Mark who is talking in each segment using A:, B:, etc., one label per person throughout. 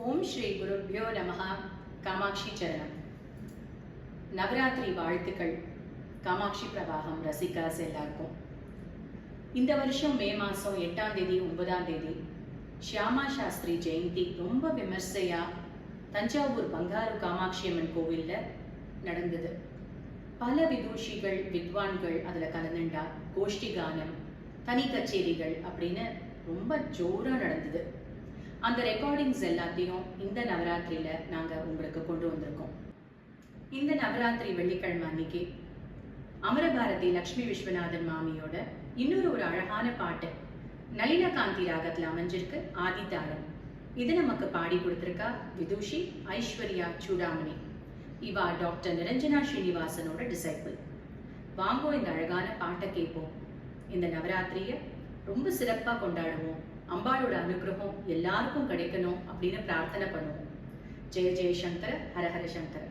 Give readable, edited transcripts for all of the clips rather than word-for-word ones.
A: ஓம் ஸ்ரீ குருப்யோ நமஹ. காமாட்சி சரணம். நவராத்திரி வாழ்த்துக்கள். காமாட்சி பிரவாகம் ரசிகாஸ் எல்லாருக்கும். இந்த வருஷம் மே மாதம் 8ஆம் தேதி 9ஆம் தேதி ஷியாமா சாஸ்திரி ஜெயந்தி ரொம்ப விமர்சையா தஞ்சாவூர் பங்காரு காமாட்சி அம்மன் கோவிலில் நடந்தது. பல விதூஷிகள் வித்வான்கள் அதில் கலந்துண்டா. கோஷ்டி கானம், தனி கச்சேரிகள் அப்படின்னு ரொம்ப ஜோராக நடந்தது. அந்த ரெக்கார்டிங்ஸ் எல்லாத்தையும் இந்த நவராத்திரியில் நாங்கள் உங்களுக்கு கொண்டு வந்திருக்கோம். இந்த நவராத்திரி வெள்ளிக்கிழமை அன்னைக்கு அமரபாரதி லக்ஷ்மி விஸ்வநாதன் மாமியோட இன்னொரு அழகான பாட்டு நளினகாந்தி ராகத்தில் அமைஞ்சிருக்கு. ஆதித்தாளம். இது நமக்கு பாடி கொடுத்துருக்கா விதூஷி ஐஸ்வர்யா சூடாமணி. இவா டாக்டர் நிரஞ்சனா ஸ்ரீனிவாசனோட டிசைபிள். வாங்கோ இந்த அழகான பாட்டை கேட்போம். இந்த நவராத்திரியை ரொம்ப சிறப்பாக கொண்டாடுவோம். அம்பாளோட அனுகிரகம் எல்லாருக்கும் கிடைக்கணும் அப்படின்னு பிரார்த்தனை பண்ணுவோம். ஜெய ஜெய சங்கர, ஹர ஹர சங்கர.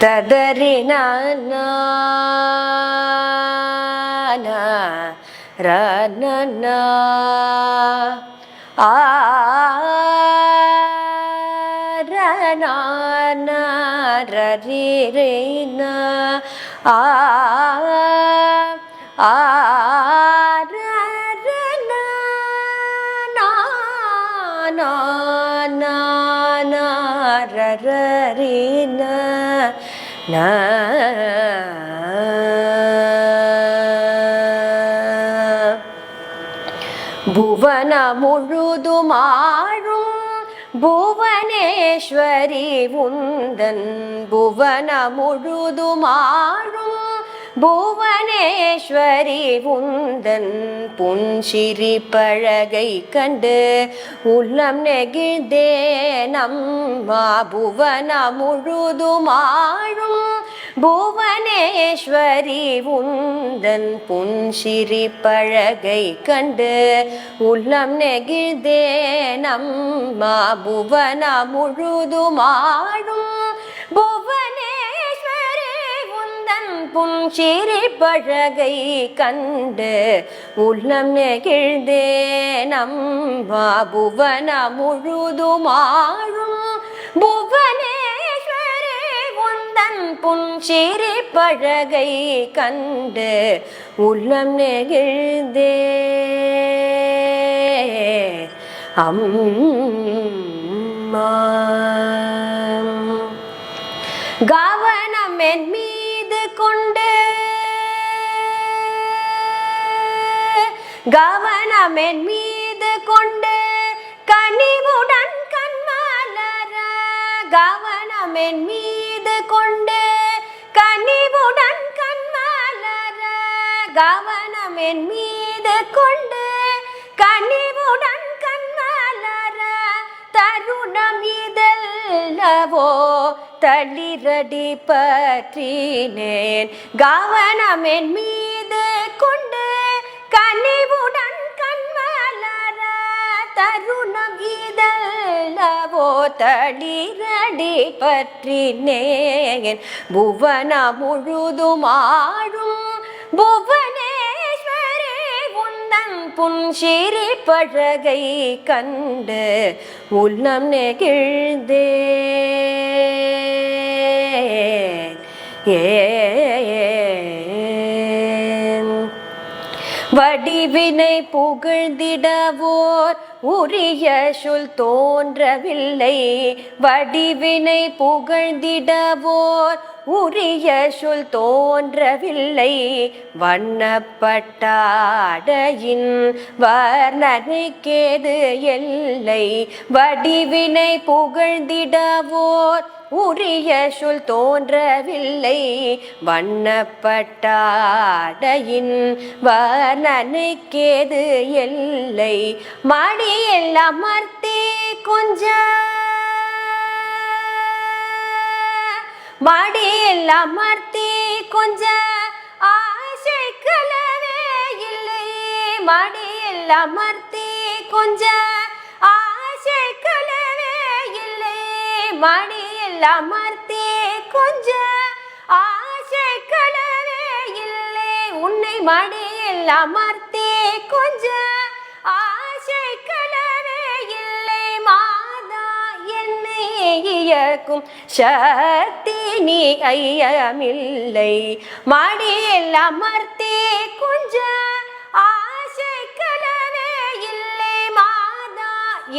B: ததரி நான ரன ஆ ரன ரரி ரே ந ஆ ஆ ரன நா நா ரரி ந ந புவன முழுதுமாழும் புவனேஸ்வரி உந்தன் புவன முழுதுமாழும் புவனேஸ்வரி உந்தன் புன்சிரி பழகை கண்டு உள்ளம் நெகிழ்ந்தே நம்மா. புவன முழுதுமாழும் புவனேஸ்வரி உந்தன் புன்சிரி பழகை கண்டு உள்ளம் நெகிழ்ந்தே நம்மா. புவன முழுதுமாழும் புவனேஸ்வரி உந்தன் புன்சிரி பழகை கண்டு உள்ளம் நெகிழ்ந்தே நம்மா. புவன முழுதுமாழும் புவனேஸ்வரி உந்தன் புன்சிரி பழகை கண்டு உள்ளம் நெகிழ்ந்தே அம்மா. கவனம் என் மீது கொண்டு கவனம் என் மீது கொண்டு கனிவுடன் கண்மலர. கவனம் என் மீது கொண்டு கனிவுடன் கண்மலர. கவனம் என் மீது கொண்டு கனிவுடன் கண்மலர. தருணம் இதல்லவோ தளிரடி பற்றினேன். கவனம் என் மீது கொண்டு கனிவுடன் கண்மலர. தருணம் இதல்லவோ தளிரடி பற்றினேன். புவன முழுதுமாழும் புவனேஸ்வரி உந்தன் புன்சிரி பழகை கண்டு உள்ளம் நெகிழ்ந்தே வடிவினை புகழ்ந்திடவோர் உரிய சொல் தோன்றவில்லை. வடிவினை புகழ்ந்திடவோர் உரிய சொல் தோன்றவில்லை. வண்ணப்பட்டாடையின் வர்ணனைக்கேது எல்லை. வடிவினை புகழ்ந்திடவோர் உரிய சொல் தோன்றவில்லை. வண்ணப்பட்டாடையின் வர்ணனைக்கேது எல்லை. மடியில் அமர்த்தி கொஞ்ச மடியில் அமர்த்தி கொஞ்ச ஆசைக்கலவே இல்லை. மடியில் அமர்த்தி கொஞ்ச ஆசைக்கலவே இல்லை. மடியில் அமர்த்தி கொஞ்ச ஆசைக்கலவே இல்லை. மடியில் அமர்த்தி கொஞ்ச ஆசை கலவே இல்லை மாதா என்னை இயக்கும் சக்தி நீ ஐயமில்லை மடியில் அமர்த்தி கொஞ்ச ஆசை கலவே இல்லை மாதா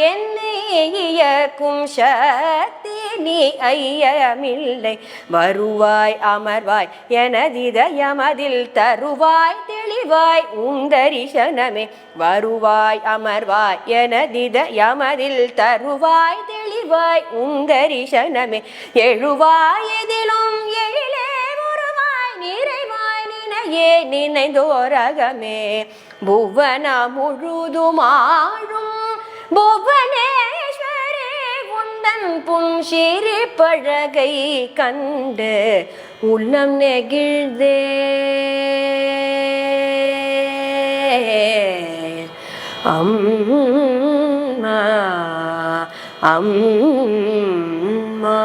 B: என்னை இயக்கும் சக்தி நீ ஐயமில்லை வருவாய் அமர்வாய் எனதிதயமதில் தருவாய் தெளிவாய் உந்தரிசனமே வருவாய் அமர்வாய் எனதிதயமதில் தருவாய் தெளிவாய் உந்தரிசனமே எழுவாய் எதிலும் எழிலே வருவாய் நிறைவாய் நினையே நினைந்தோரகமே புவன முழுதுமாழும் புவனேஸ்வரே உந்தன் புன்சிரி பழகை கண்டு உள்ளம் நெகிழ்தே அம்மா அம்மா